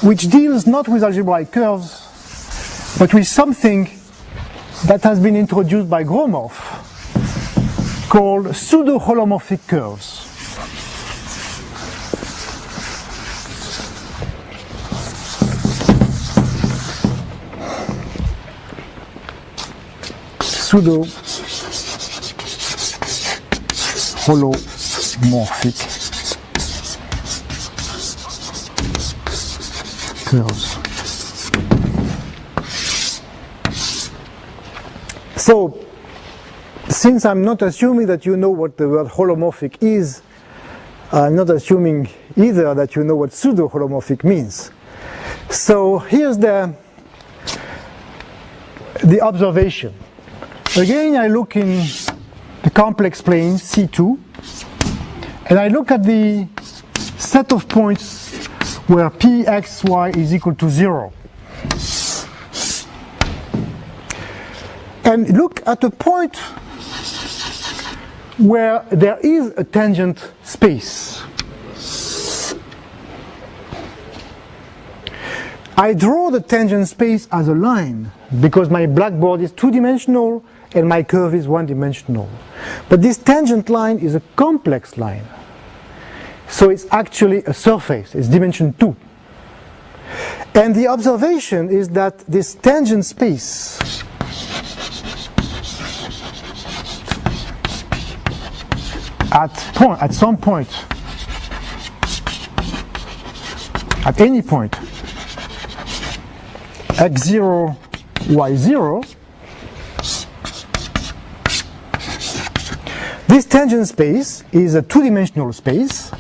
[SPEAKER 1] which deals not with algebraic curves, but with something that has been introduced by Gromov called pseudo-holomorphic curves. Pseudo-holomorphic curves. So, since I'm not assuming that you know what the word holomorphic is, I'm not assuming either that you know what pseudo-holomorphic means. So here's the observation. Again, I look in the complex plane C2, and I look at the set of points where p, x, y is equal to 0. And look at a point where there is a tangent space. I draw the tangent space as a line because my blackboard is two-dimensional and my curve is one-dimensional. But this tangent line is a complex line. So it's actually a surface, it's dimension 2. And the observation is that this tangent space at some point, at any point, x0, y0, this tangent space is a two-dimensional space,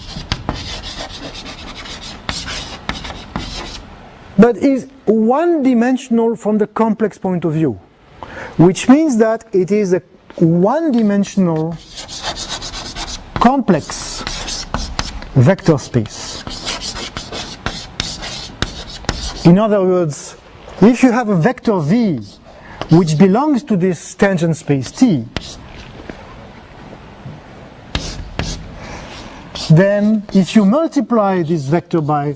[SPEAKER 1] but is one-dimensional from the complex point of view, which means that it is a one-dimensional complex vector space. In other words, if you have a vector v which belongs to this tangent space T, then if you multiply this vector by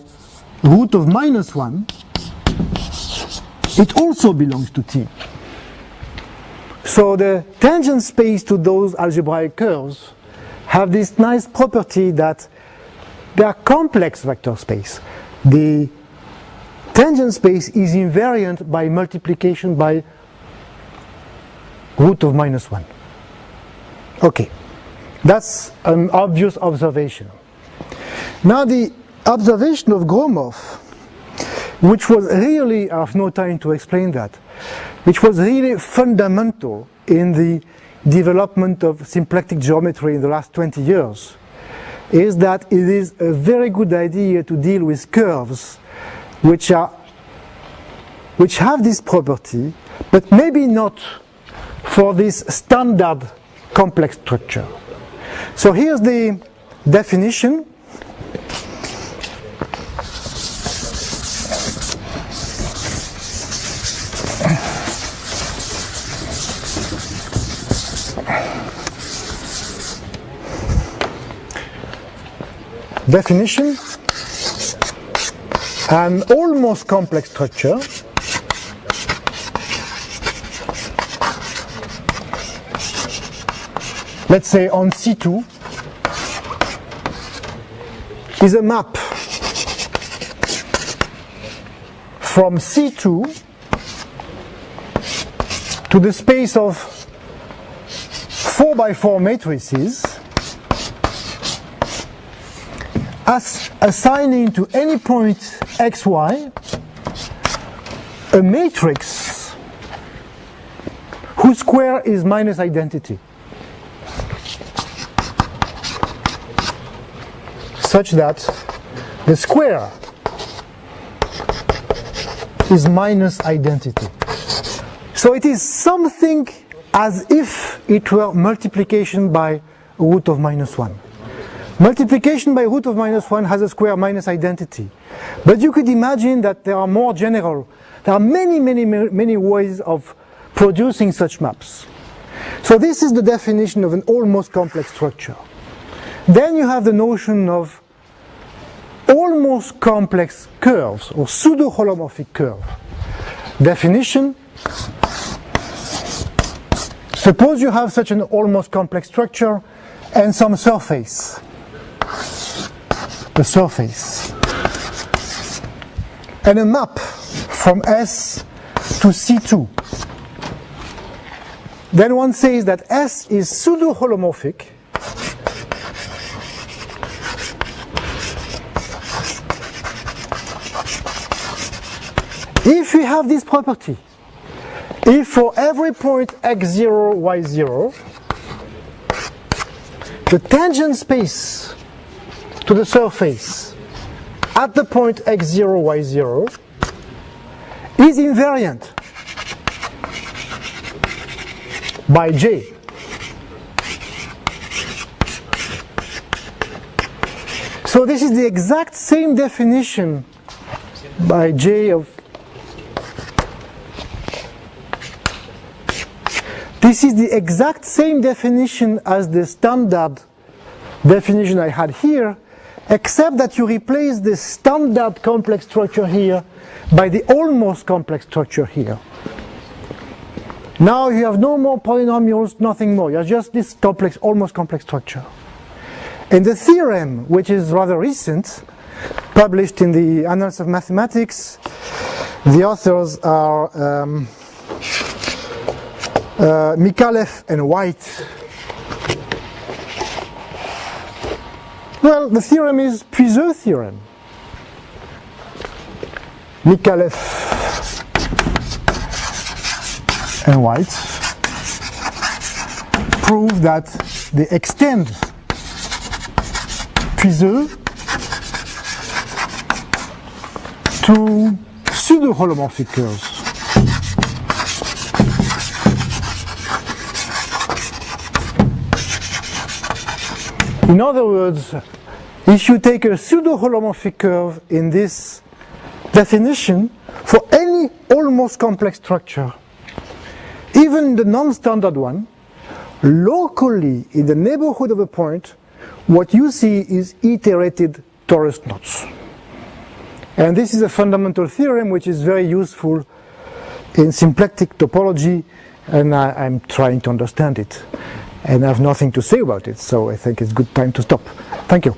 [SPEAKER 1] root of -1, it also belongs to T. So the tangent space to those algebraic curves have this nice property that they are complex vector space. The tangent space is invariant by multiplication by root of -1. Okay, that's an obvious observation. Now the observation of Gromov, which was really, I have no time to explain that, which was really fundamental in the development of symplectic geometry in the last 20 years, is that it is a very good idea to deal with curves which have this property, but maybe not for this standard complex structure. So here's the definition. Definition: an almost complex structure let's say on C2 is a map from C2 to the space of 4x4 matrices, as assigning to any point xy a matrix whose square is minus identity, such that the square is minus identity. So it is something as if it were multiplication by root of minus 1. Multiplication by root of minus 1 has a square minus identity. But you could imagine that there are more general, there are many ways of producing such maps. So this is the definition of an almost complex structure. Then you have the notion of almost complex curves or pseudo-holomorphic curve. Definition: suppose you have such an almost complex structure and some surface. A surface. And a map from S to C2. Then one says that S is pseudo-holomorphic if we have this property. If for every point x0, y0, the tangent space to the surface at the point x0, y0 is invariant by J. So this is the exact same definition by J of this is the exact same definition as the standard definition I had here, except that you replace the standard complex structure here by the almost complex structure here. Now you have no more polynomials, nothing more. You have just this complex, almost complex structure. And the theorem, which is rather recent, published in the Annals of Mathematics, the authors are Micallef and White. Well, the theorem is Puiseux theorem. Micallef and White prove that they extend Puiseux to pseudo-holomorphic curves. In other words, if you take a pseudo-holomorphic curve in this definition for any almost complex structure, even the non-standard one, locally in the neighborhood of a point, what you see is iterated torus knots. And this is a fundamental theorem which is very useful in symplectic topology, and I'm trying to understand it. And I have nothing to say about it, so I think it's a good time to stop. Thank you.